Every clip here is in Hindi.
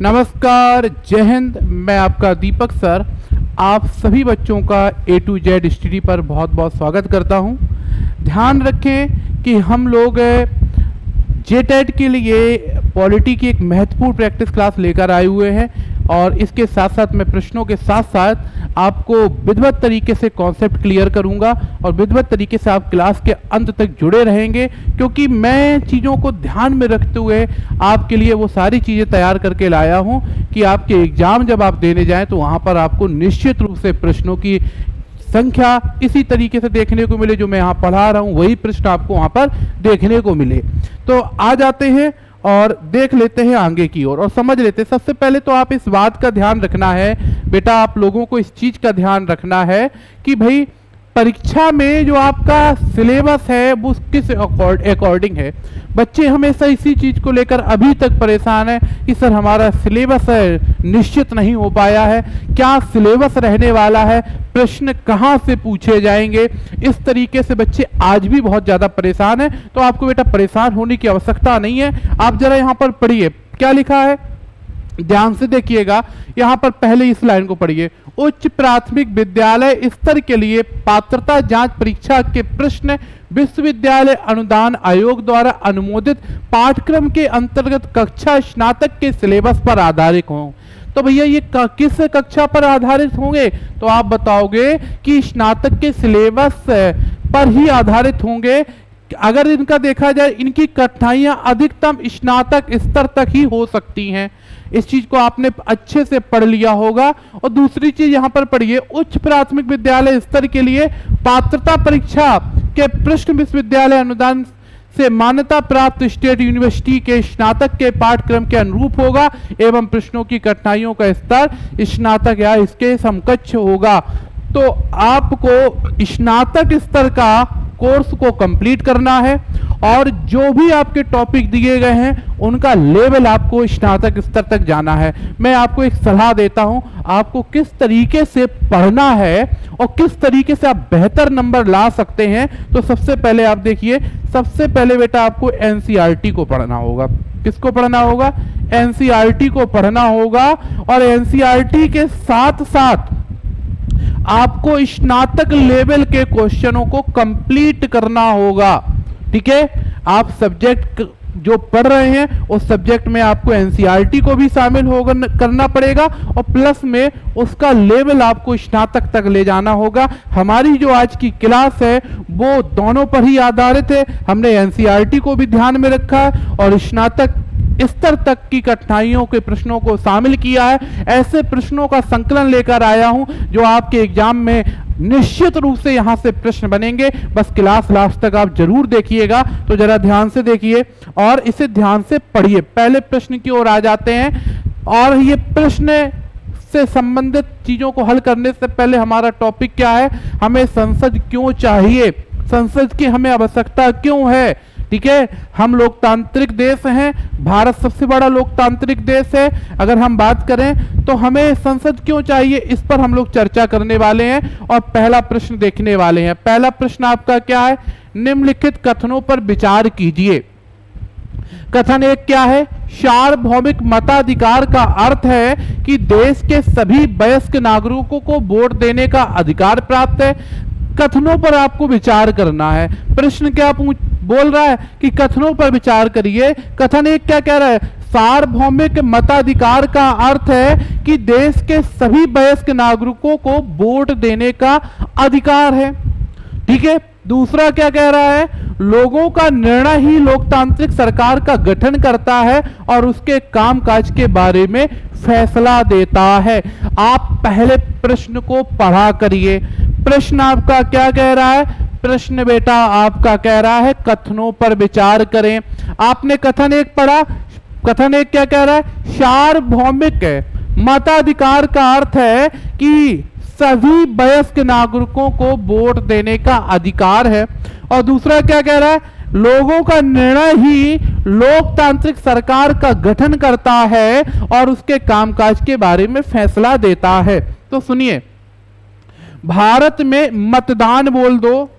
नमस्कार, जय हिंद। मैं आपका दीपक सर आप सभी बच्चों का A to Z स्टडी पर बहुत बहुत स्वागत करता हूं। ध्यान रखें कि हम लोग JTET के लिए पॉलिटी की एक महत्वपूर्ण प्रैक्टिस क्लास लेकर आए हुए हैं और इसके साथ साथ मैं प्रश्नों के साथ साथ आपको विधिवत तरीके से कॉन्सेप्ट क्लियर करूंगा और विधिवत तरीके से आप क्लास के अंत तक जुड़े रहेंगे, क्योंकि मैं चीज़ों को ध्यान में रखते हुए आपके लिए वो सारी चीज़ें तैयार करके लाया हूं कि आपके एग्ज़ाम जब आप देने जाएं तो वहां पर आपको निश्चित रूप से प्रश्नों की संख्या इसी तरीके से देखने को मिले, जो मैं यहाँ पढ़ा रहा हूँ वही प्रश्न आपको वहाँ पर देखने को मिले। तो आ जाते हैं और देख लेते हैं आगे की ओर और समझ लेते हैं। सबसे पहले तो आप इस बात का ध्यान रखना है बेटा, आप लोगों को इस चीज़ का ध्यान रखना है कि भाई परीक्षा में जो आपका सिलेबस है वो किस अकॉर्डिंग है। बच्चे हमेशा इसी चीज़ को लेकर अभी तक परेशान है कि सर हमारा सिलेबस निश्चित नहीं हो पाया है, क्या सिलेबस रहने वाला है, प्रश्न कहाँ से पूछे जाएंगे। इस तरीके से बच्चे आज भी बहुत ज़्यादा परेशान है। तो आपको बेटा परेशान होने की आवश्यकता नहीं है। आप जरा यहाँ पर पढ़िए क्या लिखा है, ध्यान से देखिएगा। यहाँ पर पहले इस लाइन को पढ़िए। उच्च प्राथमिक विद्यालय स्तर के लिए पात्रता जांच परीक्षा के प्रश्न विश्वविद्यालय अनुदान आयोग द्वारा अनुमोदित पाठ्यक्रम के अंतर्गत कक्षा स्नातक के सिलेबस पर आधारित हों। तो भैया ये किस कक्षा पर आधारित होंगे, तो आप बताओगे कि स्नातक के सिलेबस पर ही आधारित होंगे। अगर इनका देखा जाए इनकी कठिनाइयां अधिकतम स्नातक स्तर तक ही हो सकती हैं। इस चीज को आपने अच्छे से पढ़ लिया होगा। और दूसरी चीज यहां पर पढ़िए, उच्च प्राथमिक विद्यालय स्तर के लिए पात्रता परीक्षा के प्रश्न विश्वविद्यालय अनुदान से मान्यता प्राप्त स्टेट यूनिवर्सिटी के स्नातक के पाठ्यक्रम के अनुरूप होगा एवं प्रश्नों की कठिनाइयों का स्तर स्नातक या इसके समकक्ष होगा। तो आपको स्नातक स्तर का कोर्स को कंप्लीट करना है और जो भी आपके टॉपिक दिए गए हैं उनका लेवल आपको स्नातक स्तर तक जाना है। मैं आपको एक सलाह देता हूं, आपको किस तरीके से पढ़ना है और किस तरीके से आप बेहतर नंबर ला सकते हैं। तो सबसे पहले आप देखिए, सबसे पहले बेटा आपको एनसीईआरटी को पढ़ना होगा। किसको पढ़ना होगा? एनसीईआरटी को पढ़ना होगा। और एनसीईआरटी के साथ साथ आपको स्नातक लेवल के क्वेश्चनों को कंप्लीट करना होगा। ठीक है, आप सब्जेक्ट जो पढ़ रहे हैं उस सब्जेक्ट में आपको एनसीईआरटी को भी शामिल होगा करना पड़ेगा और प्लस में उसका लेवल आपको स्नातक तक ले जाना होगा। हमारी जो आज की क्लास है वो दोनों पर ही आधारित है। हमने एनसीईआरटी को भी ध्यान में रखा है और स्नातक स्तर तक की कठिनाइयों के प्रश्नों को शामिल किया है। ऐसे प्रश्नों का संकलन लेकर आया हूं जो आपके एग्जाम में निश्चित रूप से यहां से प्रश्न बनेंगे। बस क्लास लास्ट तक आप जरूर देखिएगा। तो जरा ध्यान से देखिए और इसे ध्यान से पढ़िए। पहले प्रश्न की ओर आ जाते हैं और ये प्रश्न से संबंधित चीजों को हल करने से पहले हमारा टॉपिक क्या है, हमें संसद क्यों चाहिए, संसद की हमें आवश्यकता क्यों है। ठीक है, हम लोकतांत्रिक देश हैं, भारत सबसे बड़ा लोकतांत्रिक देश है। अगर हम बात करें तो हमें संसद क्यों चाहिए, इस पर हम लोग चर्चा करने वाले हैं और पहला प्रश्न देखने वाले हैं। पहला प्रश्न आपका क्या है, निम्नलिखित कथनों पर विचार कीजिए। कथन एक क्या है, सार्वभौमिक मताधिकार का अर्थ है कि देश के सभी वयस्क नागरिकों को वोट देने का अधिकार प्राप्त है। कथनों पर आपको विचार करना है। प्रश्न क्या बोल रहा है कि कथनों पर विचार करिए। कथन एक क्या कह रहा है, सार्वभौमिक मताधिकार का अर्थ है कि देश के सभी वयस्क नागरिकों को वोट देने का अधिकार है। ठीक है, दूसरा क्या कह रहा है, लोगों का निर्णय ही लोकतांत्रिक सरकार का गठन करता है और उसके कामकाज के बारे में फैसला देता है। आप पहले प्रश्न को पढ़ा करिए। प्रश्न आपका क्या कह रहा है, प्रश्न बेटा आपका कह रहा है कथनों पर विचार करें। आपने कथन एक पढ़ा, कथन एक क्या कह रहा है, सार्वभौमिक मताधिकार का अर्थ है कि सभी वयस्क नागरिकों को वोट देने का अधिकार है। और दूसरा क्या कह रहा है, लोगों का निर्णय ही लोकतांत्रिक सरकार का गठन करता है और उसके कामकाज के बारे में फैसला देता है। तो सुनिए, भारत में मतदान बोल दो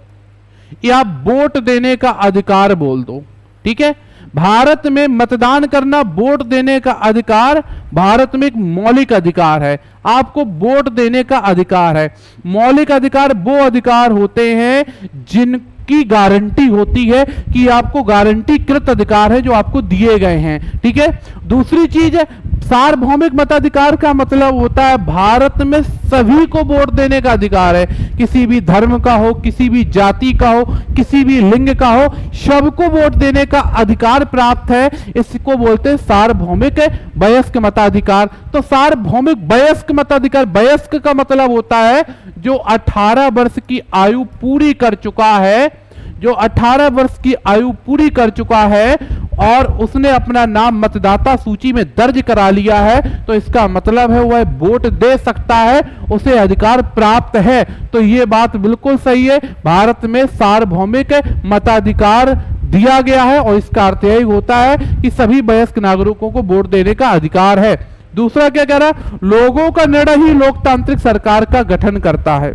या वोट देने का अधिकार बोल दो। ठीक है, भारत में मतदान करना, वोट देने का अधिकार भारत में एक मौलिक अधिकार है। आपको वोट देने का अधिकार है। मौलिक अधिकार वो अधिकार होते हैं जिनकी गारंटी होती है कि आपको गारंटी कृत अधिकार है जो आपको दिए गए हैं। ठीक है। दूसरी चीज है सार्वभौमिक मताधिकार का मतलब होता है भारत में सभी को वोट देने का अधिकार है। किसी भी धर्म का हो, किसी भी जाति का हो, किसी भी लिंग का हो, सबको वोट देने का अधिकार प्राप्त है। इसको बोलते हैं सार्वभौमिक वयस्क मताधिकार। तो सार्वभौमिक वयस्क मताधिकार, वयस्क का मतलब होता है जो 18 वर्ष की आयु पूरी कर चुका है, जो 18 वर्ष की आयु पूरी कर चुका है और उसने अपना नाम मतदाता सूची में दर्ज करा लिया है, तो इसका मतलब है वह वोट दे सकता है, उसे अधिकार प्राप्त है। तो यह बात बिल्कुल सही है, भारत में सार्वभौमिक मताधिकार दिया गया है और इसका अर्थ यही होता है कि सभी वयस्क नागरिकों को वोट देने का अधिकार है। दूसरा क्या कह रहा है, लोगों का निर्णय ही लोकतांत्रिक सरकार का गठन करता है।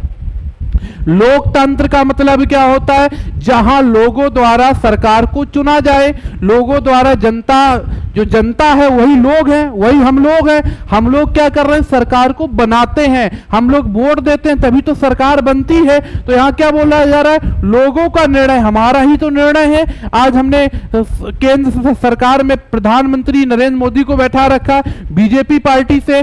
लोकतंत्र का मतलब क्या होता है, जहां लोगों द्वारा सरकार को चुना जाए। लोगों द्वारा जनता, जो जनता है वही लोग हैं, वही हम लोग हैं। हम लोग क्या कर रहे हैं, सरकार को बनाते हैं, हम लोग वोट देते हैं तभी तो सरकार बनती है। तो यहां क्या बोला जा रहा है, लोगों का निर्णय, हमारा ही तो निर्णय है। आज हमने केंद्र सरकार में प्रधानमंत्री नरेंद्र मोदी को बैठा रखा बीजेपी पार्टी से।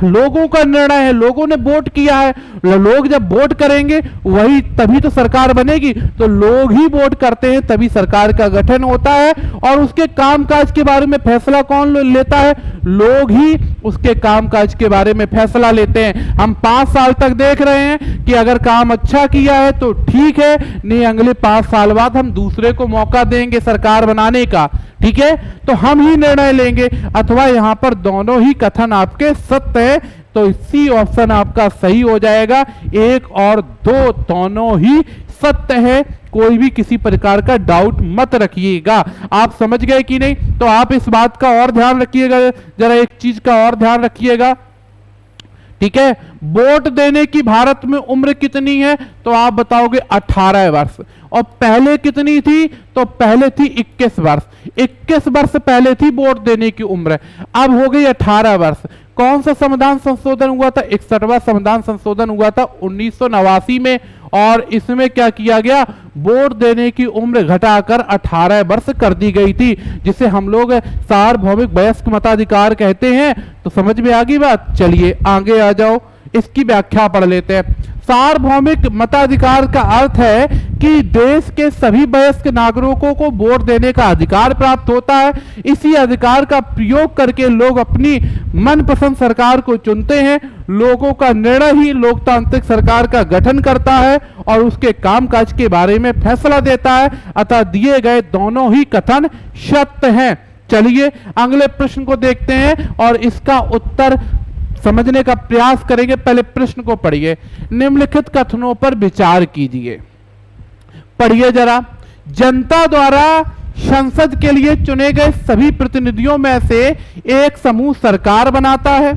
लोगों का निर्णय है, लोगों ने वोट किया है। लोग जब वोट करेंगे वही तभी तो सरकार बनेगी। तो लोग ही वोट करते हैं तभी सरकार का गठन होता है और उसके कामकाज के बारे में फैसला कौन लेता है, लोग ही उसके कामकाज के बारे में फैसला लेते हैं। हम 5 साल तक देख रहे हैं कि अगर काम अच्छा किया है तो ठीक है, नहीं अगले 5 साल बाद हम दूसरे को मौका देंगे सरकार बनाने का। ठीक है, तो हम ही निर्णय लेंगे। अथवा यहां पर दोनों ही कथन आपके सत्य है, तो इसी ऑप्शन आपका सही हो जाएगा। 1 और 2 दोनों ही सत्य है, कोई भी किसी प्रकार का डाउट मत रखिएगा। आप समझ गए कि नहीं? तो आप इस बात का और ध्यान रखिएगा, जरा एक चीज का और ध्यान रखिएगा। ठीक है, वोट देने की भारत में उम्र कितनी है, तो आप बताओगे 18 वर्ष। और पहले कितनी थी, तो पहले थी 21 वर्ष। 21 वर्ष पहले थी वोट देने की उम्र, अब हो गई 18 वर्ष। कौन सा संविधान संशोधन हुआ था, 61वां संविधान संशोधन हुआ था 1989 में, और इसमें क्या किया गया, वोट देने की उम्र घटाकर 18 वर्ष कर दी गई थी, जिसे हम लोग सार्वभौमिक वयस्क मताधिकार कहते हैं। तो समझ में आ गई बात? चलिए आगे आ जाओ, इसकी व्याख्या पढ़ लेते हैं। सार्वभौमिक मताधिकार का अर्थ है कि देश के सभी वयस्क नागरिकों को वोट देने का अधिकार प्राप्त होता है। इसी अधिकार का प्रयोग करके लोग अपनी मनपसंद सरकार को चुनते हैं। लोगों का निर्णय ही लोकतांत्रिक सरकार का गठन करता है और उसके कामकाज के बारे में फैसला देता है। अतः दिए गए दोनों ही कथन सत्य हैं। चलिए अगले प्रश्न को देखते हैं और इसका उत्तर समझने का प्रयास करेंगे। पहले प्रश्न को पढ़िए। निम्नलिखित कथनों पर विचार कीजिए। पढ़िए जरा। जनता द्वारा संसद के लिए चुने गए सभी प्रतिनिधियों में से एक समूह सरकार बनाता है।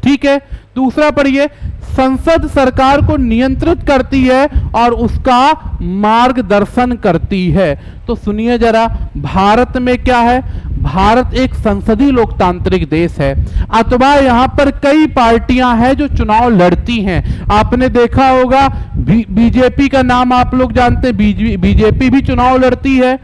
ठीक है। दूसरा पढ़िए। संसद सरकार को नियंत्रित करती है और उसका मार्गदर्शन करती है। तो सुनिए जरा, भारत में क्या है, भारत एक संसदीय लोकतांत्रिक देश है। अथवा यहां पर कई पार्टियां हैं जो चुनाव लड़ती हैं। आपने देखा होगा बीजेपी का नाम आप लोग जानते हैं, बीजेपी भी चुनाव लड़ती है।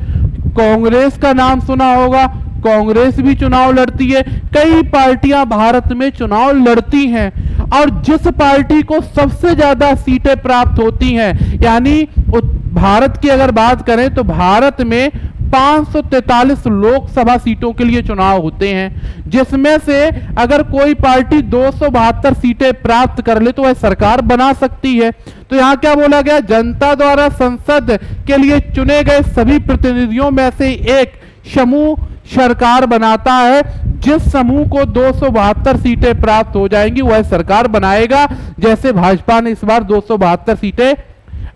कांग्रेस का नाम सुना होगा, कांग्रेस भी चुनाव लड़ती है। कई पार्टियां भारत में चुनाव लड़ती हैं और जिस पार्टी को सबसे ज्यादा सीटें प्राप्त होती हैं, यानी भारत की अगर बात करें तो भारत में 543 लोकसभा सीटों के लिए चुनाव होते हैं, जिसमें से अगर कोई पार्टी 272 सीटें प्राप्त कर ले तो वह सरकार बना सकती है। तो यहां क्या बोला गया, जनता द्वारा संसद के लिए चुने गए सभी प्रतिनिधियों में से एक समूह सरकार बनाता है। जिस समूह को 272 सीटें प्राप्त हो जाएंगी वह सरकार बनाएगा। जैसे भाजपा ने इस बार 272 सीटें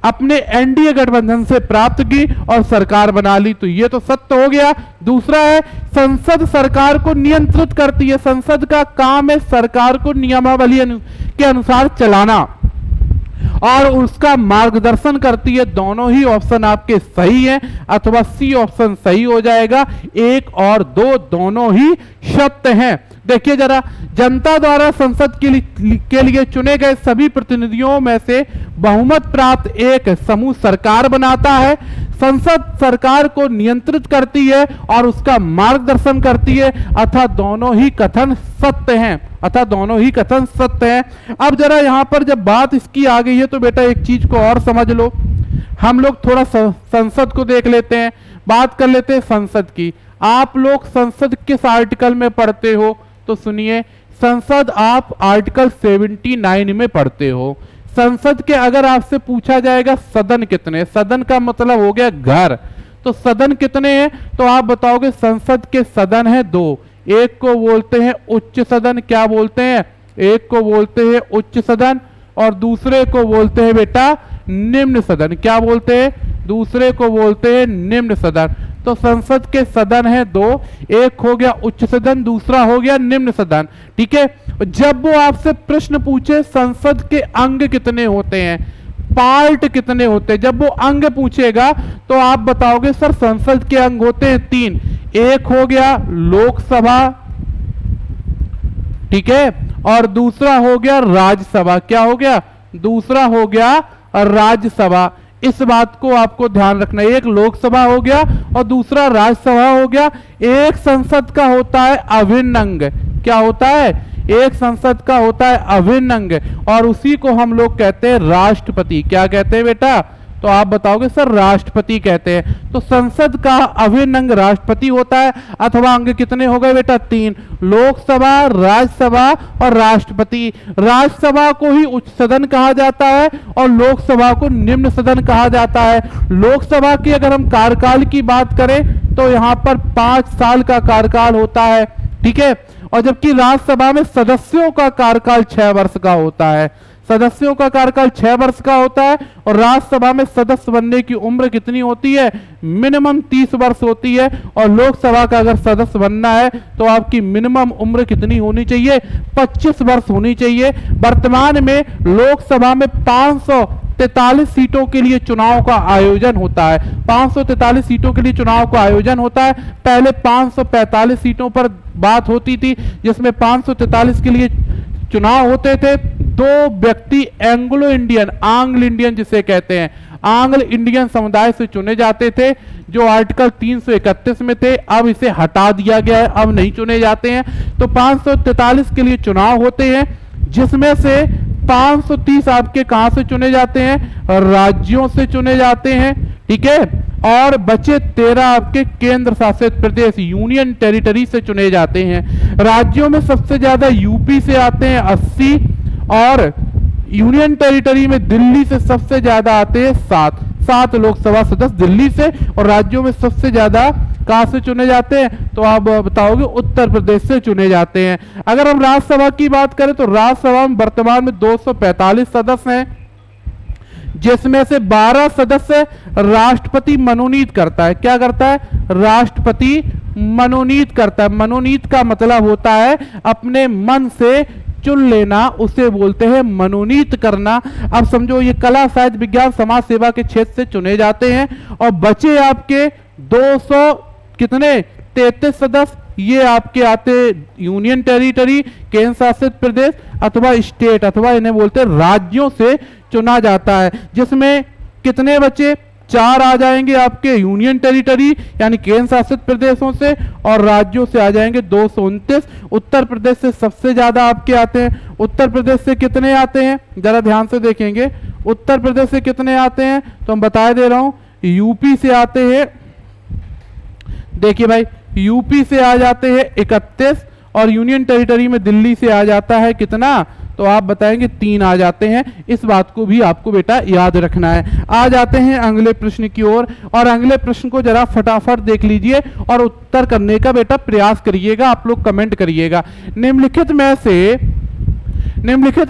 अपने एनडीए गठबंधन से प्राप्त की और सरकार बना ली। तो ये तो सत्य हो गया। दूसरा है, संसद सरकार को नियंत्रित करती है। संसद का काम है सरकार को नियमावली के अनुसार चलाना और उसका मार्गदर्शन करती है। दोनों ही ऑप्शन आपके सही हैं, अथवा सी ऑप्शन सही हो जाएगा। 1 और 2 दोनों ही सत्य हैं। देखिए जरा, जनता द्वारा संसद के लिए चुने गए सभी प्रतिनिधियों में से बहुमत प्राप्त एक समूह सरकार बनाता है। संसद सरकार को नियंत्रित करती है और उसका मार्गदर्शन करती है, अतः दोनों ही कथन सत्य हैं। अब जरा यहां पर जब बात इसकी आ गई है तो बेटा एक चीज को और समझ लो। हम लोग थोड़ा संसद को देख लेते हैं, बात कर लेते हैं संसद की। आप लोग संसद किस आर्टिकल में पढ़ते हो? तो सुनिए, संसद आप आर्टिकल 79 में पढ़ते हो। संसद के अगर आपसे पूछा जाएगा सदन कितने, सदन का मतलब हो गया घर, तो सदन कितने हैं? तो आप बताओगे संसद के सदन है 2। एक को बोलते हैं उच्च सदन, क्या बोलते हैं? एक को बोलते हैं उच्च सदन और दूसरे को बोलते हैं बेटा निम्न सदन। क्या बोलते हैं? दूसरे को बोलते हैं निम्न सदन। तो संसद के सदन है 2, एक हो गया उच्च सदन, दूसरा हो गया निम्न सदन। ठीक है, जब वो आपसे प्रश्न पूछे संसद के अंग कितने होते हैं, पार्ट कितने होते हैं, जब वो अंग पूछेगा तो आप बताओगे सर संसद के अंग होते हैं 3। एक हो गया लोकसभा, ठीक है, और दूसरा हो गया राज्यसभा। क्या हो गया? दूसरा हो गया राज्यसभा। इस बात को आपको ध्यान रखना है। एक लोकसभा हो गया और दूसरा राज्यसभा हो गया। एक संसद का होता है अभिन्न अंग। क्या होता है? एक संसद का होता है अभिन्न अंग और उसी को हम लोग कहते हैं राष्ट्रपति। क्या कहते हैं बेटा? तो आप बताओगे सर राष्ट्रपति कहते हैं। तो संसद का अभिन्न अंग राष्ट्रपति होता है, अथवा अंग कितने हो गए बेटा? 3, लोकसभा, राज्यसभा और राष्ट्रपति। राज्यसभा को ही उच्च सदन कहा जाता है और लोकसभा को निम्न सदन कहा जाता है। लोकसभा की अगर हम कार्यकाल की बात करें तो यहाँ पर 5 साल का कार्यकाल होता है, ठीक है, और जबकि राज्यसभा में सदस्यों का कार्यकाल 6 वर्ष का होता है। सदस्यों का कार्यकाल 6 वर्ष का होता है और राज्यसभा में सदस्य बनने की उम्र कितनी होती है? मिनिमम 30 वर्ष होती है। और लोकसभा का अगर सदस्य बनना है तो आपकी मिनिमम उम्र कितनी होनी चाहिए? 25 वर्ष होनी चाहिए। वर्तमान में लोकसभा में 543 सीटों के लिए चुनाव का आयोजन होता है। 543 सीटों के लिए चुनाव का आयोजन होता है। पहले 545 सीटों पर बात होती थी, जिसमें 543 के लिए चुनाव होते थे। 2 व्यक्ति एंग्लो इंडियन, आंग्ल इंडियन जिसे कहते हैं, आंग्ल इंडियन समुदाय से चुने जाते थे, जो आर्टिकल 331 में थे। अब इसे हटा दिया गया है, अब नहीं चुने जाते हैं। तो 543 के लिए चुनाव होते हैं, जिसमें से 530 आपके कहां से चुने जाते हैं? राज्यों से चुने जाते हैं, ठीक है, और बचे 13 आपके केंद्र शासित प्रदेश, यूनियन टेरिटरी से चुने जाते हैं। राज्यों में सबसे ज्यादा यूपी से आते हैं 80 और यूनियन टेरिटरी में दिल्ली से सबसे ज्यादा आते हैं 7 लोकसभा सदस्य दिल्ली से। और राज्यों में सबसे ज्यादा कहां से चुने जाते हैं? तो आप बताओगे उत्तर प्रदेश से चुने जाते हैं। अगर हम राज्यसभा की बात करें तो राज्यसभा में वर्तमान में 245 सदस्य हैं, जिसमें से 12 सदस्य राष्ट्रपति मनोनीत करता है। क्या करता है? राष्ट्रपति मनोनीत करता है। मनोनीत का मतलब होता है अपने मन से चुन लेना, उसे बोलते हैं मनोनीत करना। अब समझो ये कला, साहित्य, विज्ञान, समाज सेवा के क्षेत्र से चुने जाते हैं। और बचे आपके 233 सदस्य, ये आपके आते यूनियन टेरिटरी, केंद्र शासित प्रदेश अथवा स्टेट, अथवा इन्हें बोलते हैं राज्यों से चुना जाता है। जिसमें कितने बचे? 4 आ जाएंगे आपके यूनियन टेरिटरी यानी केंद्र शासित प्रदेशों से, और राज्यों से आ जाएंगे 229। उत्तर प्रदेश से सबसे ज्यादा आपके आते हैं। उत्तर प्रदेश से कितने आते हैं? जरा ध्यान से देखेंगे, उत्तर प्रदेश से कितने आते हैं तो हम बता दे रहा हूं, यूपी से आते हैं, देखिए भाई, यूपी से आ जाते हैं 31 और यूनियन टेरिटरी में दिल्ली से आ जाता है कितना? तो आप बताएंगे 3 आ जाते हैं। इस बात को भी आपको बेटा याद रखना है। आ जाते हैं अगले प्रश्न की ओर, और अगले प्रश्न को जरा फटाफट देख लीजिए और उत्तर करने का बेटा प्रयास करिएगा। आप लोग कमेंट करिएगा। निम्नलिखित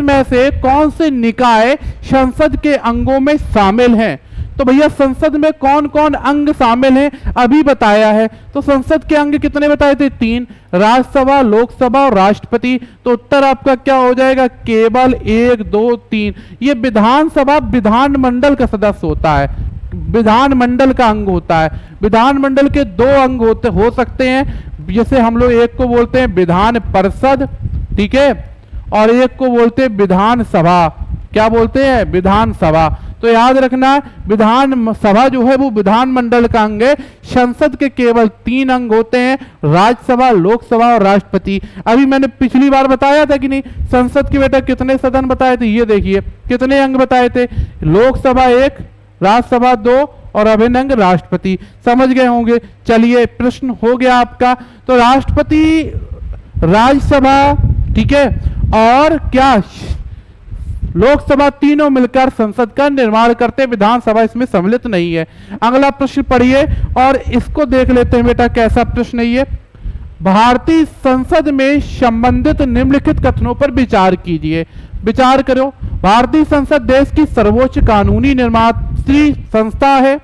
में से कौन से निकाय संसद के अंगों में शामिल हैं? तो भैया संसद में कौन कौन अंग शामिल हैं अभी बताया है। तो संसद के अंग कितने बताए थे? 3, राज्यसभा, लोकसभा और राष्ट्रपति। तो उत्तर आपका क्या हो जाएगा? केवल 1, 2, 3। ये विधानसभा विधानमंडल का सदस्य होता है, विधानमंडल का अंग होता है। विधानमंडल के 2 अंग हो सकते हैं, जैसे हम लोग एक को बोलते हैं विधान परिषद, ठीक है, और एक को बोलते हैं विधानसभा। क्या बोलते हैं? विधानसभा। तो याद रखना, विधान सभा जो है वो विधानमंडल का अंग है। संसद के केवल 3 अंग होते हैं, राज्यसभा, लोकसभा और राष्ट्रपति। अभी मैंने पिछली बार बताया था कि नहीं, संसद के बेटा कितने सदन बताए थे? ये देखिए कितने अंग बताए थे, लोकसभा 1, राज्यसभा 2 और अभिन्न अंग राष्ट्रपति। समझ गए होंगे। चलिए प्रश्न हो गया आपका। तो राष्ट्रपति, राज्यसभा, ठीक है, और क्या लोकसभा, तीनों मिलकर संसद का निर्माण करते, विधानसभा इसमें सम्मिलित नहीं है। अगला प्रश्न पढ़िए और इसको देख लेते हैं बेटा कैसा प्रश्न है ये। भारतीय संसद में संबंधित निम्नलिखित कथनों पर विचार कीजिए। विचार करो। भारतीय संसद देश की सर्वोच्च कानूनी निर्मात्री संस्था है।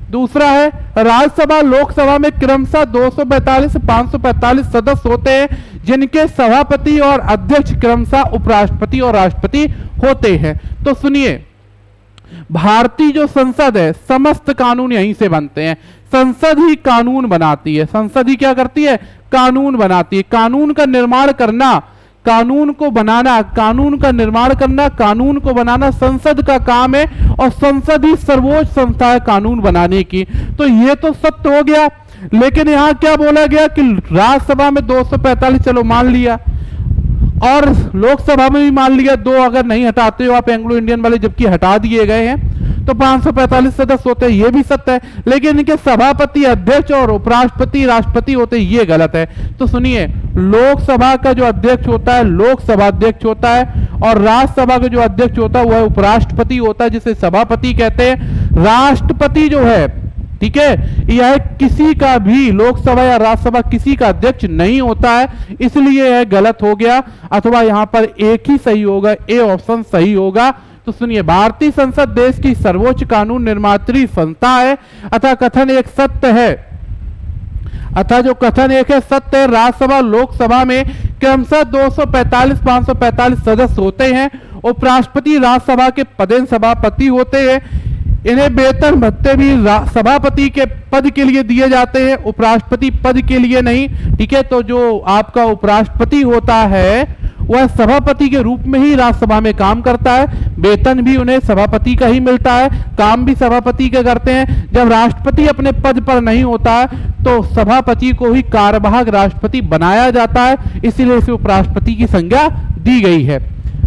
दूसरा है, राज्यसभा लोकसभा में क्रमशः 245 545 सदस्य होते हैं, जिनके सभापति और अध्यक्ष क्रमशः उपराष्ट्रपति और राष्ट्रपति होते हैं। तो सुनिए, भारतीय जो संसद है, समस्त कानून यहीं से बनते हैं। संसद ही कानून बनाती है। संसद ही क्या करती है? कानून बनाती है। कानून का निर्माण करना, कानून को बनाना, कानून का निर्माण करना, कानून को बनाना संसद का काम है, और संसद ही सर्वोच्च संस्था है कानून बनाने की। तो ये तो सत्य हो गया। लेकिन यहां क्या बोला गया कि राज्यसभा में 245, चलो मान लिया, और लोकसभा में भी मान लिया 2, अगर नहीं हटाते हो आप एंग्लो इंडियन वाले, जबकि हटा दिए गए हैं, तो 545 सदस्य होते हैं। ये भी सत्य है। लेकिन इनके सभापति, अध्यक्ष और उपराष्ट्रपति, राष्ट्रपति होते हैं, ये गलत है। तो सुनिए, लोकसभा का जो अध्यक्ष होता है लोकसभा अध्यक्ष होता है, और राज्यसभा का जो अध्यक्ष होता है वह उपराष्ट्रपति होता है, जिसे सभापति कहते हैं। राष्ट्रपति जो है, ठीक है, यह किसी का भी, लोकसभा या राज्यसभा किसी का अध्यक्ष नहीं होता है, इसलिए यह गलत हो गया। अथवा यहां पर एक ही सही होगा, ए ऑप्शन सही होगा। तो सुनिए, भारतीय संसद देश की सर्वोच्च कानून निर्मात्री संस्था है, अतः कथन एक सत्य है। अतः जो कथन एक है सत्य है। राज्यसभा लोकसभा में क्रमशः 245 545 सदस्य होते हैं। उपराष्ट्रपति राज्यसभा के पदेन सभापति होते हैं। इन्हें वेतन भत्ते भी सभापति के पद के लिए दिए जाते हैं, उपराष्ट्रपति पद के लिए नहीं, ठीक है। तो जो आपका उपराष्ट्रपति होता है वह सभापति के रूप में ही राज्यसभा में काम करता है। वेतन भी उन्हें सभापति का ही मिलता है, काम भी सभापति के करते हैं। जब राष्ट्रपति अपने पद पर नहीं होता है तो सभापति को ही कार्यवाहक राष्ट्रपति बनाया जाता है, इसीलिए इसे उपराष्ट्रपति की संज्ञा दी गई है।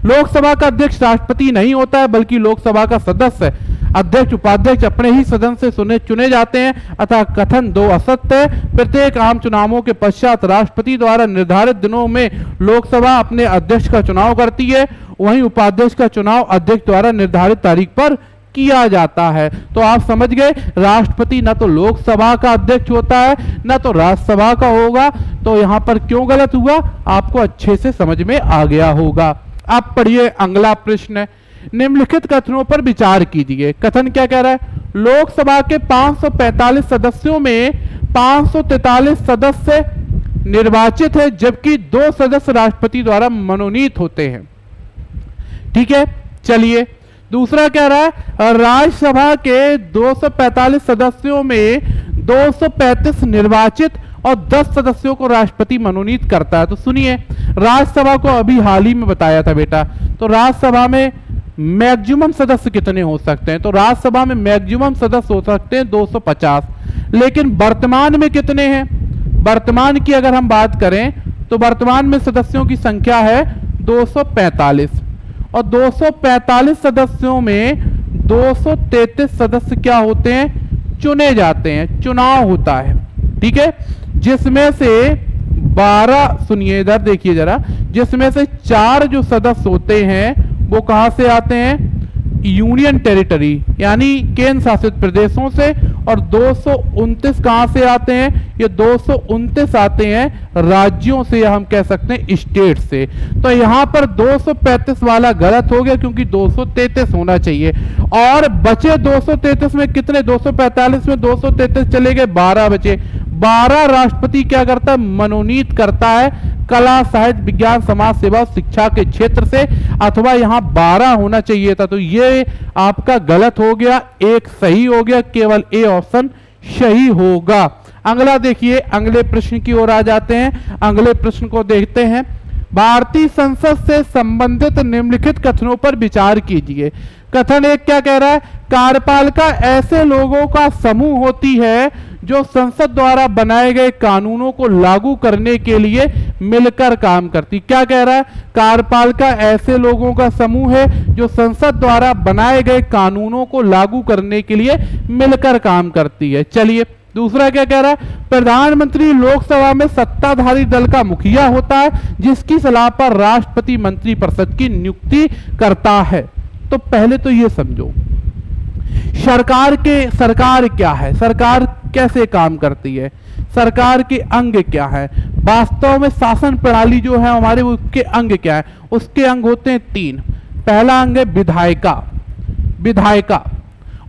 लोकसभा का अध्यक्ष राष्ट्रपति नहीं होता है, बल्कि लोकसभा का सदस्य अध्यक्ष उपाध्यक्ष अपने ही सदन से चुने जाते हैं। अतः कथन 2 असत्य है। प्रत्येक आम चुनावों के पश्चात राष्ट्रपति द्वारा निर्धारित दिनों में लोकसभा अपने अध्यक्ष का चुनाव करती है, वहीं उपाध्यक्ष का चुनाव अध्यक्ष द्वारा निर्धारित तारीख पर किया जाता है। तो आप समझ गए, राष्ट्रपति न तो लोकसभा का अध्यक्ष होता है न तो राज्यसभा का होगा। तो यहां पर क्यों गलत हुआ आपको अच्छे से समझ में आ गया होगा। अब पढ़िए अगला प्रश्न। निम्नलिखित कथनों पर विचार कीजिए। कथन क्या कह रहा है? लोकसभा के 545 सदस्यों में 543 सदस्य निर्वाचित है, जबकि 2 सदस्य राष्ट्रपति द्वारा मनोनीत होते हैं, ठीक है। चलिए दूसरा कह रहा है, राज्यसभा के 245 सदस्यों में 235 निर्वाचित और 10 सदस्यों को राष्ट्रपति मनोनीत करता है। तो सुनिए, राज्यसभा को अभी हाल ही में बताया था बेटा। तो राज्यसभा में मैक्सिमम सदस्य कितने हो सकते हैं? तो राज्यसभा में मैक्सिमम सदस्य हो सकते हैं 250। लेकिन वर्तमान में कितने हैं? वर्तमान की अगर हम बात करें तो वर्तमान में सदस्यों की संख्या है 245, और 245 सदस्यों में 233 सदस्य क्या होते हैं? चुने जाते हैं, चुनाव होता है, ठीक है। जिसमें से 12, सुनिए इधर देखिए जरा, जिसमें से 4 जो सदस्य होते हैं वो कहां से आते हैं? यूनियन टेरिटरी यानी केंद्र शासित प्रदेशों से, और 229 कहां से आते हैं? ये 229 आते हैं राज्यों से, या हम कह सकते हैं स्टेट से। तो यहां पर 235 वाला गलत हो गया, क्योंकि 233 होना चाहिए। और बचे 233 में कितने? 245 में 233 चले गए, 12 बचे। 12 राष्ट्रपति क्या करता है? मनोनीत करता है कला, साहित्य, विज्ञान, समाज सेवा, शिक्षा के क्षेत्र से, अथवा यहां 12 होना चाहिए था। तो ये आपका गलत हो गया, एक सही हो गया, केवल ए ऑप्शन सही होगा। अगला देखिए, अगले प्रश्न की ओर आ जाते हैं। अगले प्रश्न को देखते हैं। भारतीय संसद से संबंधित निम्नलिखित कथनों पर विचार कीजिए। कथन एक क्या कह रहा है? कार्यपालिका ऐसे लोगों का समूह होती है जो संसद द्वारा बनाए गए कानूनों को लागू करने के लिए मिलकर काम करती। क्या कह रहा है? कार्यपालिका ऐसे लोगों का समूह है जो संसद द्वारा बनाए गए कानूनों को लागू करने के लिए मिलकर काम करती है। चलिए, दूसरा क्या कह रहा है? प्रधानमंत्री लोकसभा में सत्ताधारी दल का मुखिया होता है, जिसकी सलाह पर राष्ट्रपति मंत्रिपरिषद की नियुक्ति करता है। तो पहले तो ये समझो, सरकार क्या है, सरकार कैसे काम करती है, सरकार के अंग क्या है, वास्तव में शासन प्रणाली जो है हमारे, उसके अंग क्या है? उसके अंग होते हैं 3। पहला अंग है विधायिका,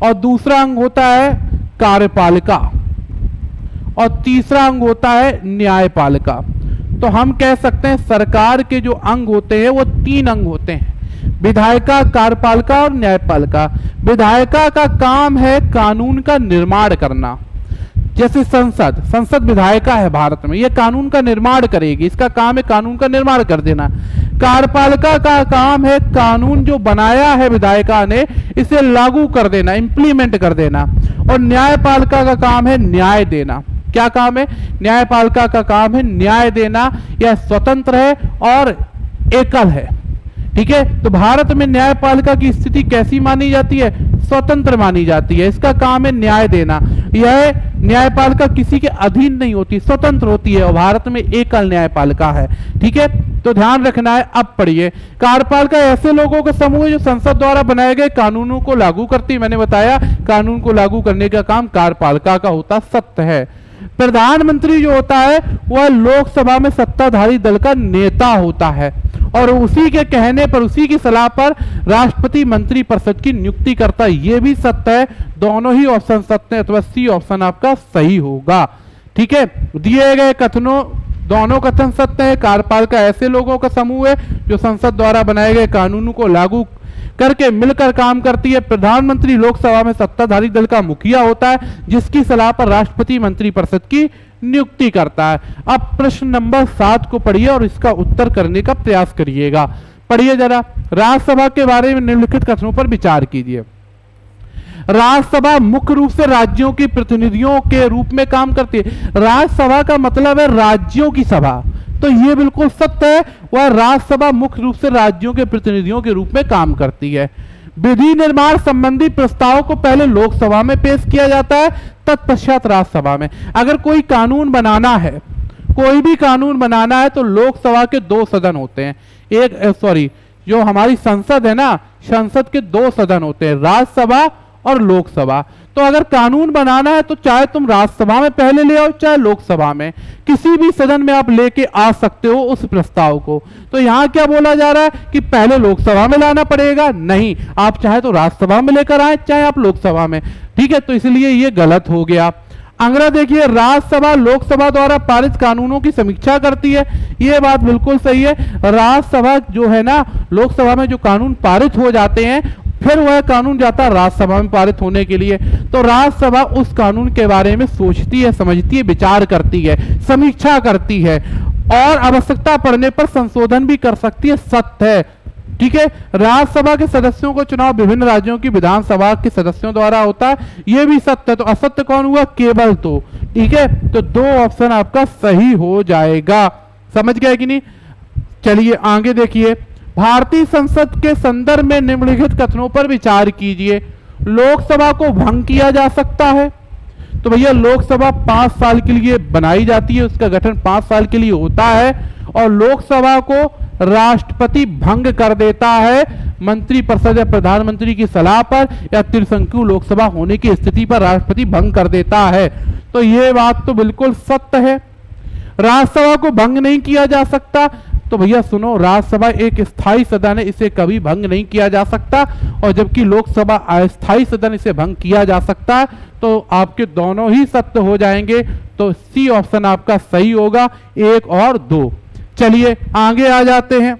और दूसरा अंग होता है कार्यपालिका, और तीसरा अंग होता है न्यायपालिका। तो हम कह सकते हैं सरकार के जो अंग होते हैं वो 3 अंग होते हैं, विधायिका, कार्यपालिका और न्यायपालिका। विधायिका का काम है कानून का निर्माण करना, जैसे संसद विधायिका है भारत में, यह कानून का निर्माण करेगी, इसका काम है कानून का निर्माण कर देना। कार्यपालिका का काम है कानून जो बनाया है विधायिका ने, इसे लागू कर देना, इंप्लीमेंट कर देना। और न्यायपालिका का काम है न्याय देना। क्या काम है? न्यायपालिका का काम है न्याय देना। यह स्वतंत्र है और एकल है। ठीक है, तो भारत में न्यायपालिका की स्थिति कैसी मानी जाती है? स्वतंत्र मानी जाती है। इसका काम है न्याय देना। यह न्यायपालिका किसी के अधीन नहीं होती, स्वतंत्र होती है, और भारत में एकल न्यायपालिका है। ठीक है, तो ध्यान रखना है। अब पढ़िए, कार्यपालिका ऐसे लोगों का समूह है जो संसद द्वारा बनाए गए कानूनों को लागू करती है। मैंने बताया कानून को लागू करने का काम कार्यपालिका का होता, सत्य है। प्रधानमंत्री जो होता है वह लोकसभा में सत्ताधारी दल का नेता होता है, और उसी के कहने पर, उसी की सलाह पर राष्ट्रपति मंत्रिपरिषद की नियुक्ति करता है। यह भी सत्य है। दोनों ही ऑप्शन सत्य है, अथवा सी ऑप्शन आपका सही होगा। ठीक है, दिए गए कथनों, दोनों कथन सत्य है। कार्यपालिका ऐसे लोगों का समूह है जो संसद द्वारा बनाए गए कानूनों को लागू करके मिलकर काम करती है। प्रधानमंत्री लोकसभा में सत्ताधारी दल का मुखिया होता है, जिसकी सलाह पर राष्ट्रपति मंत्रिपरिषद की नियुक्ति करता है। अब प्रश्न नंबर 7 को पढ़िए और इसका उत्तर करने का प्रयास करिएगा। पढ़िए जरा, राज्यसभा के बारे में निम्नलिखित कथनों पर विचार कीजिए। राज्यसभा मुख्य रूप से राज्यों की प्रतिनिधियों के रूप में काम करती है। राज्यसभा का मतलब है राज्यों की सभा, तो यह बिल्कुल सत्य है। वह राज्यसभा मुख्य रूप से राज्यों के प्रतिनिधियों के रूप में काम करती है। विधि निर्माण संबंधी प्रस्ताव को पहले लोकसभा में पेश किया जाता है, तत्पश्चात राज्यसभा में। अगर कोई कानून बनाना है, कोई भी कानून बनाना है, तो लोकसभा के 2 सदन होते हैं। जो हमारी संसद है ना, संसद के 2 सदन होते हैं, राज्यसभा और लोकसभा। तो अगर कानून बनाना है तो चाहे तुम राज्यसभा में पहले ले आओ, चाहे लोकसभा में, किसी भी सदन में आप लेके आ सकते हो उस प्रस्ताव को। तो यहां क्या बोला जा रहा है कि पहले लोकसभा में लाना पड़ेगा? नहीं, आप चाहे तो राज्यसभा में लेकर आए, चाहे आप लोकसभा में। ठीक है, तो इसलिए ये गलत हो गया। अगला देखिए, राज्यसभा लोकसभा द्वारा पारित कानूनों की समीक्षा करती है। यह बात बिल्कुल सही है। राज्यसभा जो है ना, लोकसभा में जो कानून पारित हो जाते हैं, फिर वह कानून जाता है राज्यसभा में पारित होने के लिए। तो राज्यसभा उस कानून के बारे में सोचती है, समझती है, विचार करती है, समीक्षा करती है, और आवश्यकता पड़ने पर संशोधन भी कर सकती है। सत्य है। ठीक है, राज्यसभा के सदस्यों को चुनाव विभिन्न राज्यों की विधानसभा के सदस्यों द्वारा होता है। यह भी सत्य है। तो असत्य कौन हुआ? केवल तो। ठीक है, तो 2 ऑप्शन आपका सही हो जाएगा। समझ गए कि नहीं? चलिए आगे देखिए, भारतीय संसद के संदर्भ में निम्नलिखित कथनों पर विचार कीजिए। लोकसभा को भंग किया जा सकता है। तो भैया, लोकसभा 5 साल के लिए बनाई जाती है, उसका गठन 5 साल के लिए होता है, और लोकसभा को राष्ट्रपति भंग कर देता है। मंत्रिपरिषद या प्रधानमंत्री की सलाह पर या त्रिसंख्यक लोकसभा होने की स्थिति पर राष्ट्रपति भंग कर देता है। तो ये बात तो बिल्कुल सत्य है, राज्यसभा को भंग नहीं किया जा सकता। तो भैया सुनो, राज्यसभा एक स्थायी सदन है, इसे कभी भंग नहीं किया जा सकता, और जबकि लोकसभा अस्थायी सदन, इसे भंग किया जा सकता है। तो आपके दोनों ही सत्य हो जाएंगे, तो सी ऑप्शन आपका सही होगा, 1 और 2। चलिए आगे आ जाते हैं।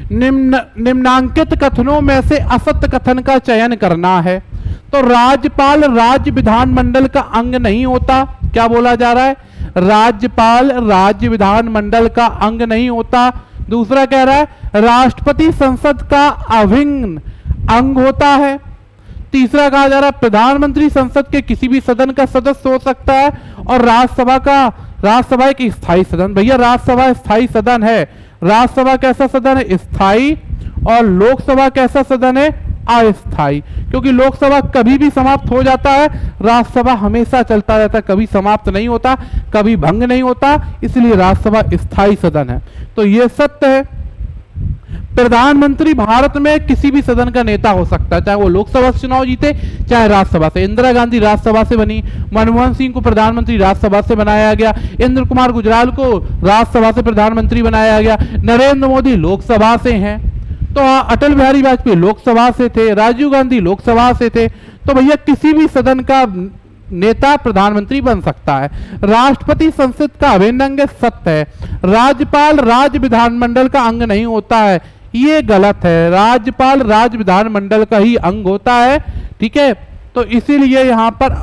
निम्नांकित कथनों में से असत्य कथन का चयन करना है। तो राज्यपाल राज्य विधानमंडल का अंग नहीं होता। क्या बोला जा रहा है? राज्यपाल राज्य विधानमंडल का अंग नहीं होता। दूसरा कह रहा है राष्ट्रपति संसद का अभिन्न अंग होता है। तीसरा कहा जा रहा है प्रधानमंत्री संसद के किसी भी सदन का सदस्य हो सकता है, और राज्यसभा एक स्थायी सदन। भैया राज्यसभा स्थायी सदन है। राज्यसभा कैसा सदन है? स्थायी। और लोकसभा कैसा सदन है? अस्थायी। क्योंकि लोकसभा कभी भी समाप्त हो जाता है, राज्यसभा हमेशा चलता रहता है, कभी समाप्त नहीं होता, कभी भंग नहीं होता, इसलिए राज्यसभा स्थायी सदन है। तो यह सत्य है। प्रधानमंत्री भारत में किसी भी सदन का नेता हो सकता है, चाहे वो लोकसभा से चुनाव जीते, चाहे राज्यसभा से। इंदिरा गांधी राज्यसभा से बनी, मनमोहन सिंह को प्रधानमंत्री राज्यसभा से बनाया गया, इंद्र कुमार गुजराल को राज्यसभा से प्रधानमंत्री बनाया गया, नरेंद्र मोदी लोकसभा से हैं, तो अटल बिहारी वाजपेयी लोकसभा से थे, राजीव गांधी लोकसभा से थे। तो भैया किसी भी सदन का नेता प्रधानमंत्री बन सकता है। राष्ट्रपति संसद का अभिन्न अंग सत्य है। राज्यपाल राज्य विधानमंडल का अंग नहीं होता है, ये गलत है। राज्यपाल राज्य विधानमंडल का ही अंग होता है। ठीक है, तो इसीलिए यहां पर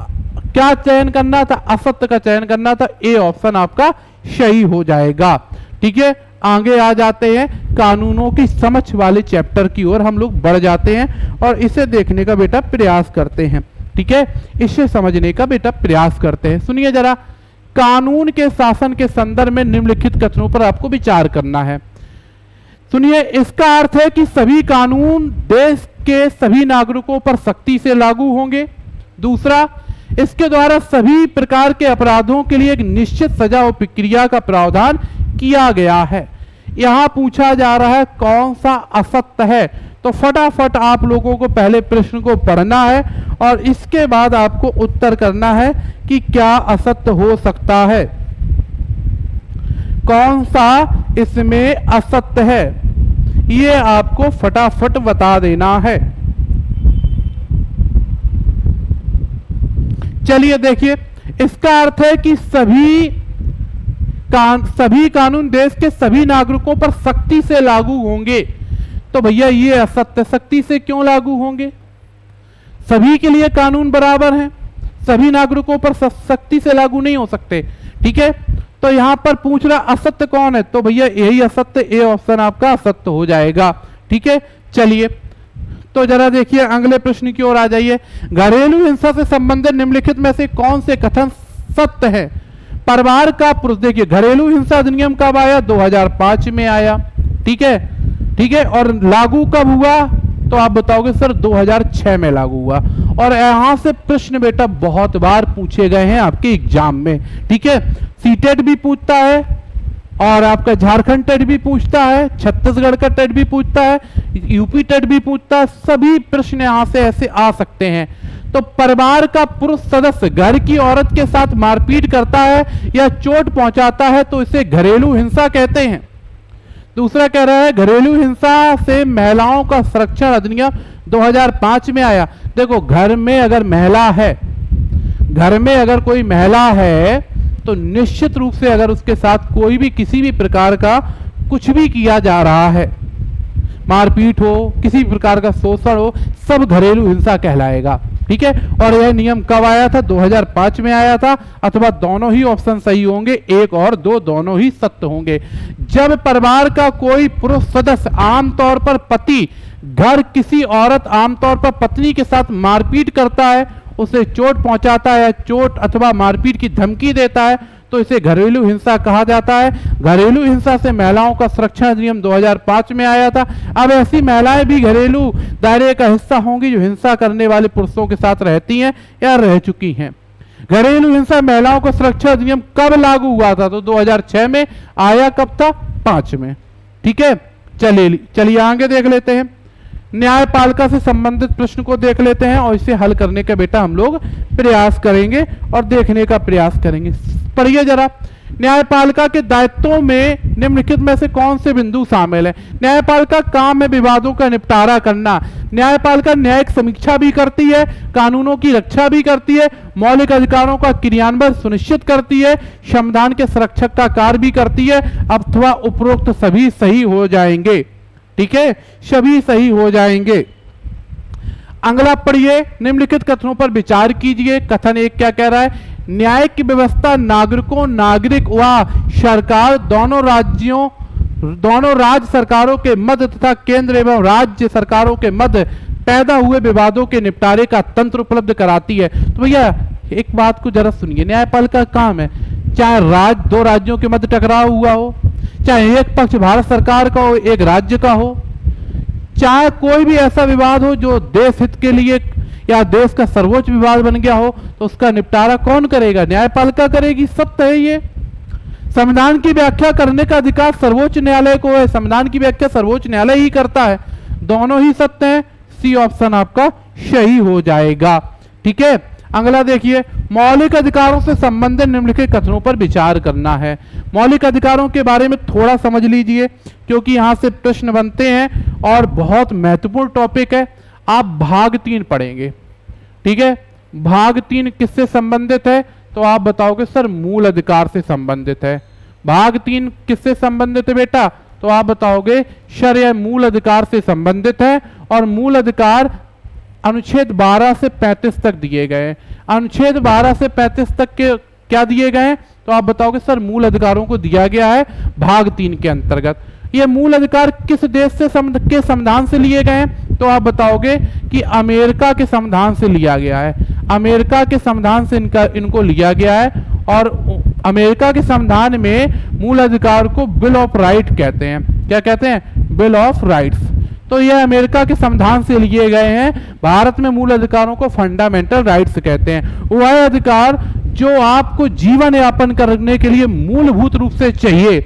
क्या चयन करना था? असत्य का चयन करना था। ए ऑप्शन आपका सही हो जाएगा। ठीक है, आगे आ जाते हैं कानूनों की समझ वाले चैप्टर की ओर हम लोग बढ़ जाते हैं और इसे देखने का बेटा प्रयास करते हैं। ठीक है, इसे समझने का बेटा प्रयास करते हैं। सुनिए जरा, कानून के शासन के संदर्भ में निम्नलिखित कथनों पर आपको विचार करना है। सुनिए, इसका अर्थ है कि सभी कानून देश के सभी नागरिकों पर सख्ती से लागू होंगे। दूसरा, इसके द्वारा सभी प्रकार के अपराधों के लिए एक निश्चित सजा और प्रक्रिया का प्रावधान किया गया है। यहां पूछा जा रहा है कौन सा असत्य है, तो फटाफट आप लोगों को पहले प्रश्न को पढ़ना है और इसके बाद आपको उत्तर करना है कि क्या असत्य हो सकता है, कौन सा इसमें असत्य है, ये आपको फटाफट बता देना है। चलिए देखिए, इसका अर्थ है कि सभी कानून देश के सभी नागरिकों पर सख्ती से लागू होंगे। तो भैया ये असत्य, सख्ती से क्यों लागू होंगे? सभी के लिए कानून बराबर हैं, सभी नागरिकों पर सख्ती से लागू नहीं हो सकते। ठीक है, तो यहां पर पूछ रहा असत्य कौन है, तो भैया यही असत्य, ए ऑप्शन आपका असत्य हो जाएगा। ठीक है, चलिए तो जरा देखिए अगले प्रश्न की ओर आ जाइए। घरेलू हिंसा से संबंधित निम्नलिखित में से कौन से कथन सत्य है? परिवार का पुरुष, देखिए घरेलू हिंसा अधिनियम कब आया? 2005 में आया। ठीक है, ठीक है, और लागू कब हुआ? तो आप बताओगे सर 2006 में लागू हुआ। और यहां से प्रश्न बेटा बहुत बार पूछे गए हैं आपके एग्जाम में। ठीक है, सीटेट भी पूछता है और आपका झारखंड टेट भी पूछता है, छत्तीसगढ़ का टेट भी पूछता है, यूपी टेट भी पूछता है, सभी प्रश्न यहां से ऐसे आ सकते हैं। तो परिवार का पुरुष सदस्य घर की औरत के साथ मारपीट करता है या चोट पहुंचाता है तो इसे घरेलू हिंसा कहते हैं। दूसरा कह रहा है घरेलू हिंसा से महिलाओं का संरक्षण अधिनियम 2005 में आया। देखो, घर में अगर महिला है, घर में अगर कोई महिला है तो निश्चित रूप से अगर उसके साथ कोई भी किसी भी प्रकार का कुछ भी किया जा रहा है, मारपीट हो, किसी भी प्रकार का शोषण हो, सब घरेलू हिंसा कहलाएगा। ठीक है, और यह नियम कब आया था? 2005 में आया था। अथवा दोनों ही ऑप्शन सही होंगे, 1 और 2 दोनों ही सत्य होंगे। जब परिवार का कोई पुरुष सदस्य, आमतौर पर पति, घर किसी औरत, आमतौर पर पत्नी के साथ मारपीट करता है, उसे चोट पहुंचाता है, चोट अथवा मारपीट की धमकी देता है, तो इसे घरेलू हिंसा कहा जाता है। घरेलू हिंसा से महिलाओं का संरक्षण अधिनियम 2005 में आया था। अब ऐसी महिलाएं भी घरेलू दायरे का हिस्सा होंगी जो हिंसा करने वाले पुरुषों के साथ रहती हैं या रह चुकी हैं। घरेलू हिंसा महिलाओं का संरक्षण अधिनियम कब लागू हुआ था? तो 2006 में आया। कब था? 5 में। ठीक है, चलिए आगे देख लेते हैं। न्यायपालिका से संबंधित प्रश्न को देख लेते हैं और इसे हल करने का बेटा हम लोग प्रयास करेंगे और देखने का प्रयास करेंगे। पढ़िए जरा, न्यायपालिका के दायित्वों में निम्नलिखित में से कौन से बिंदु शामिल है? न्यायपालिका काम में विवादों का निपटारा करना। न्यायपालिका न्यायिक समीक्षा भी करती है, कानूनों की रक्षा भी करती है, मौलिक अधिकारों का क्रियान्वयन सुनिश्चित करती है, संविधान के संरक्षक का कार्य भी करती है, अथवा उपरोक्त सभी सही हो जाएंगे। ठीक है, सभी सही हो जाएंगे। अगला पढ़िए, निम्नलिखित कथनों पर विचार कीजिए। कथन एक क्या कह रहा है? न्याय की व्यवस्था नागरिकों, नागरिक व सरकार दोनों राज्य सरकारों के मध्य तथा केंद्र एवं राज्य सरकारों के मध्य पैदा हुए विवादों के निपटारे का तंत्र उपलब्ध कराती है। तो भैया एक बात को जरा सुनिए, न्यायपालिका का काम है, चाहे दो राज्यों के मध्य टकराव हुआ हो, चाहे एक पक्ष भारत सरकार का हो, एक राज्य का हो, चाहे कोई भी ऐसा विवाद हो जो देश हित के लिए या देश का सर्वोच्च विवाद बन गया हो, तो उसका निपटारा कौन करेगा? न्यायपालिका करेगी। सत्य है ये। संविधान की व्याख्या करने का अधिकार सर्वोच्च न्यायालय को है, संविधान की व्याख्या सर्वोच्च न्यायालय ही करता है। दोनों ही सत्य हैं। सी ऑप्शन आपका सही हो जाएगा। ठीक है, अगला देखिए, मौलिक अधिकारों से संबंधित निम्नलिखित कथनों पर विचार करना है। मौलिक अधिकारों के बारे में थोड़ा समझ लीजिए, क्योंकि यहां से प्रश्न बनते हैं और बहुत महत्वपूर्ण टॉपिक है। आप भाग 3 पढ़ेंगे। ठीक है, भाग 3 किससे संबंधित है? तो आप बताओगे सर मूल अधिकार से संबंधित है। भाग 3 किससे संबंधित है बेटा? तो आप बताओगे सर यह मूल अधिकार से संबंधित है, और मूल अधिकार अनुच्छेद 12 से 35 तक दिए गए। अनुच्छेद 12 से 35 तक के क्या दिए गए? तो आप बताओगे सर मूल अधिकारों को दिया गया है भाग 3 के अंतर्गत। ये मूल अधिकार किस देश से के संविधान से लिए गए हैं? तो आप बताओगे कि अमेरिका के संविधान से लिया गया है। अमेरिका के संविधान से इनको लिया गया है, और अमेरिका के संविधान में मूल अधिकार को बिल ऑफ राइट कहते हैं। क्या कहते हैं? Bill of rights. तो यह अमेरिका के संविधान से लिए गए हैं। भारत में मूल अधिकारों को फंडामेंटल राइट्स कहते हैं। वह अधिकार जो आपको जीवन यापन करने के लिए मूलभूत रूप से चाहिए,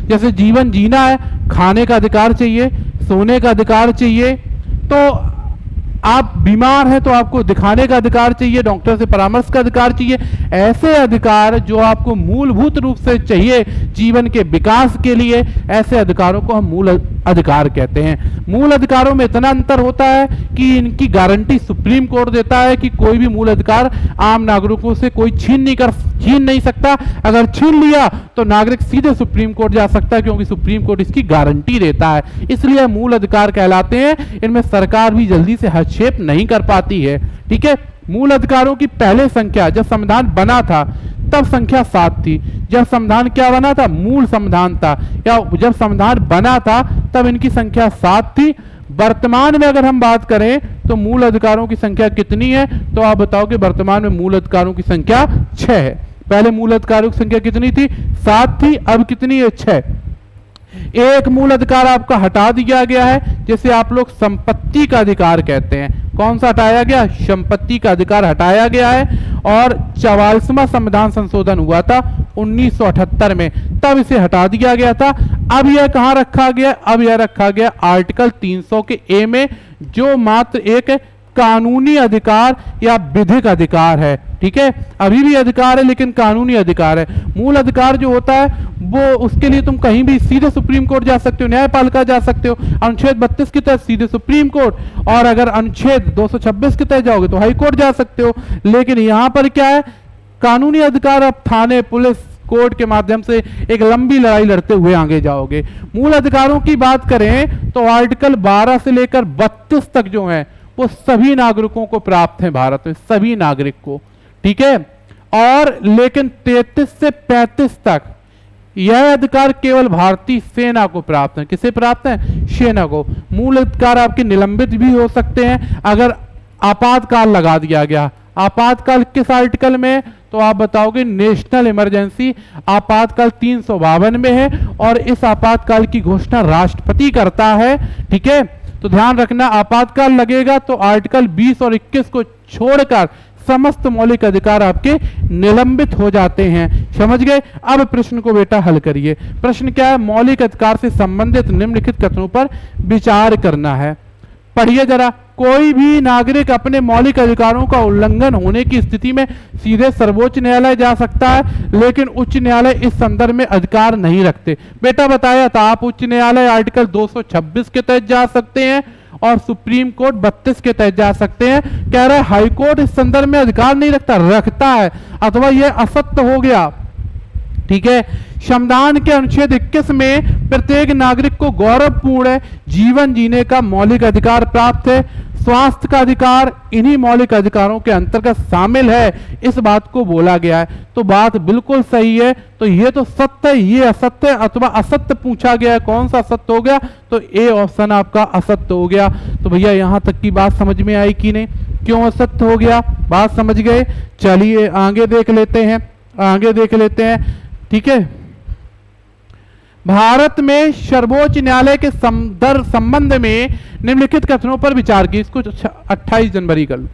जैसे जीवन जीना है, खाने का अधिकार चाहिए, सोने का अधिकार चाहिए, तो आप बीमार हैं तो आपको दिखाने का अधिकार चाहिए, डॉक्टर से परामर्श का अधिकार चाहिए। ऐसे अधिकार जो आपको मूलभूत रूप से चाहिए जीवन के विकास के लिए, ऐसे अधिकारों को हम मूल अधिकार कहते हैं। मूल अधिकारों में इतना अंतर होता है कि इनकी गारंटी सुप्रीम कोर्ट देता है कि कोई भी मूल अधिकार आम नागरिकों से कोई छीन नहीं सकता। अगर छीन लिया तो नागरिक सीधे सुप्रीम कोर्ट जा सकता है, क्योंकि सुप्रीम कोर्ट इसकी गारंटी देता है। इसलिए मूल अधिकार कहलाते हैं। इनमें सरकार भी जल्दी से हस्तक्षेप नहीं कर पाती है। ठीक है, मूल अधिकारों की पहले संख्या जब संविधान बना था तब संख्या 7 थी। जब संविधान क्या बना था? मूल संविधान था, या जब संविधान बना था तब इनकी संख्या 7 थी। वर्तमान में अगर हम बात करें तो मूल अधिकारों की संख्या कितनी है? तो आप बताओ कि वर्तमान में मूल अधिकारों की संख्या 6 है। पहले मूल अधिकारों की संख्या कितनी थी? 7 थी। अब कितनी है? 6। एक मूल अधिकार आपका हटा दिया गया है, जिसे आप लोग संपत्ति का अधिकार कहते हैं। कौन सा हटाया गया? संपत्ति का अधिकार हटाया गया है। और 44वां संविधान संशोधन हुआ था 1978 में, तब इसे हटा दिया गया था। अब यह कहां रखा गया? अब यह रखा गया आर्टिकल 300 के ए में, जो मात्र एक कानूनी अधिकार या विधिक अधिकार है। ठीक है, अभी भी अधिकार है लेकिन कानूनी अधिकार है। मूल अधिकार जो होता है वो उसके लिए तुम कहीं भी सीधे सुप्रीम कोर्ट जा सकते हो, न्यायपालिका जा सकते हो। अनुच्छेद 32 के तहत सीधे सुप्रीम कोर्ट, और अगर अनुच्छेद 226 के तहत जाओगे तो हाई कोर्ट जा सकते हो। लेकिन यहां पर क्या है? कानूनी अधिकार अब थाने, पुलिस, कोर्ट के माध्यम से एक लंबी लड़ाई लड़ते हुए आगे जाओगे। मूल अधिकारों की बात करें तो आर्टिकल 12 से लेकर 32 तक जो है वो सभी नागरिकों को प्राप्त है, भारत में सभी नागरिक को। ठीक है, और लेकिन 33 से 35 तक यह अधिकार केवल भारतीय सेना को प्राप्त है। किसे प्राप्त है? सेना को। मूल अधिकार आपके निलंबित भी हो सकते हैं अगर आपातकाल लगा दिया गया। आपातकाल किस आर्टिकल में? तो आप बताओगे नेशनल इमरजेंसी आपातकाल 352 में है, और इस आपातकाल की घोषणा राष्ट्रपति करता है। ठीक है, तो ध्यान रखना, आपातकाल लगेगा तो आर्टिकल 20 और 21 को छोड़कर समस्त मौलिक अधिकार आपके निलंबित हो जाते हैं। समझ गए? अब प्रश्न को बेटा हल करिए। प्रश्न क्या है? मौलिक अधिकार से संबंधित निम्नलिखित कथनों पर विचार करना है। पढ़िए जरा, कोई भी नागरिक अपने मौलिक अधिकारों का उल्लंघन होने की स्थिति में सीधे सर्वोच्च न्यायालय जा सकता है, लेकिन उच्च न्यायालय इस संदर्भ में अधिकार नहीं रखते। बेटा बताया था, आप उच्च न्यायालय आर्टिकल 226 के तहत जा सकते हैं और सुप्रीम कोर्ट 32 के तहत जा सकते हैं। कह रहे हाई कोर्ट इस संदर्भ में अधिकार नहीं रखता है, अथवा यह असत्य हो गया। ठीक है, संविधान के अनुच्छेद 21 में प्रत्येक नागरिक को गौरवपूर्ण जीवन जीने का मौलिक अधिकार प्राप्त है। स्वास्थ्य का अधिकार इन्हीं मौलिक अधिकारों के अंतर्गत शामिल है, इस बात को बोला गया है। तो बात बिल्कुल सही है। तो ये तो सत्य है, ये असत्य अथवा असत्य पूछा गया है, कौन सा असत्य हो गया? तो ए ऑप्शन आपका असत्य हो गया। तो भैया यहां तक की बात समझ में आई कि नहीं? क्यों असत्य हो गया, बात समझ गए? चलिए आगे देख लेते हैं। ठीक है, भारत में सर्वोच्च न्यायालय के संबंध में निम्नलिखित कथनों पर विचार की। इसको 28 जनवरी कर लो।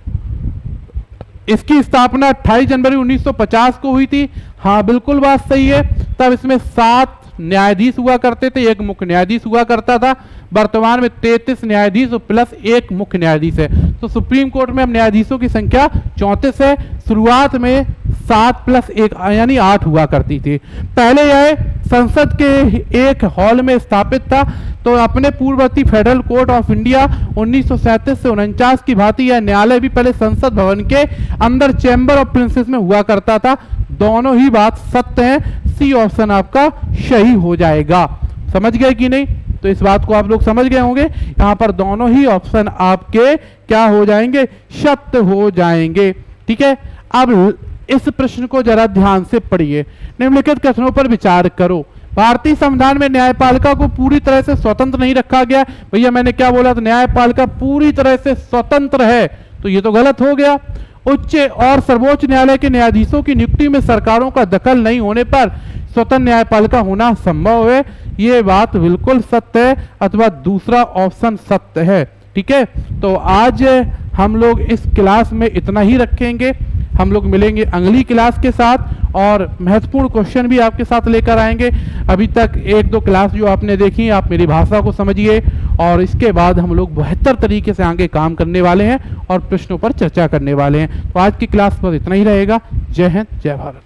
इसकी स्थापना 28 जनवरी 1950 को हुई थी। हाँ बिल्कुल बात सही है। तब इसमें 7 न्यायाधीश हुआ करते थे, 1 मुख्य न्यायाधीश हुआ करता था। वर्तमान में 33 न्यायाधीश प्लस 1 मुख्य न्यायाधीश है। तो सुप्रीम कोर्ट में अब न्यायाधीशों की संख्या 34 है। शुरुआत में 7 + 1 यानी 8 हुआ करती थी। पहले यह संसद के एक हॉल में स्थापित था। तो अपने पूर्ववर्ती फेडरल कोर्ट ऑफ इंडिया 1937 से 49 की भांति यह न्यायालय भी पहले संसद भवन के अंदर चैम्बर ऑफ प्रिंसेस में हुआ करता था। दोनों ही बात सत्य है। सी ऑप्शन आपका सही हो जाएगा। समझ गए कि नहीं? तो इस बात को आप लोग समझ गए होंगे। यहां पर दोनों ही ऑप्शन आपके क्या हो जाएंगे? सत्य हो जाएंगे। ठीक है, अब इस प्रश्न को जरा ध्यान से पढ़िए। निम्नलिखित कथनों पर विचार करो। भारतीय संविधान में न्यायपालिका को पूरी तरह से स्वतंत्र नहीं रखा गया। भैया मैंने क्या बोला था? न्यायपालिका पूरी तरह से स्वतंत्र है, तो ये तो गलत हो गया। उच्च और सर्वोच्च न्यायालय के न्यायाधीशों की नियुक्ति में सरकारों का दखल नहीं होने पर स्वतंत्र न्यायपालिका होना संभव है। ये बात बिल्कुल सत्य है, अथवा दूसरा ऑप्शन सत्य है। ठीक है, तो आज हम लोग इस क्लास में इतना ही रखेंगे। हम लोग मिलेंगे अगली क्लास के साथ और महत्वपूर्ण क्वेश्चन भी आपके साथ लेकर आएंगे। अभी तक 1-2 क्लास जो आपने देखी, आप मेरी भाषा को समझिए और इसके बाद हम लोग बेहतर तरीके से आगे काम करने वाले हैं और प्रश्नों पर चर्चा करने वाले हैं। तो आज की क्लास पर इतना ही रहेगा। जय हिंद, जय भारत।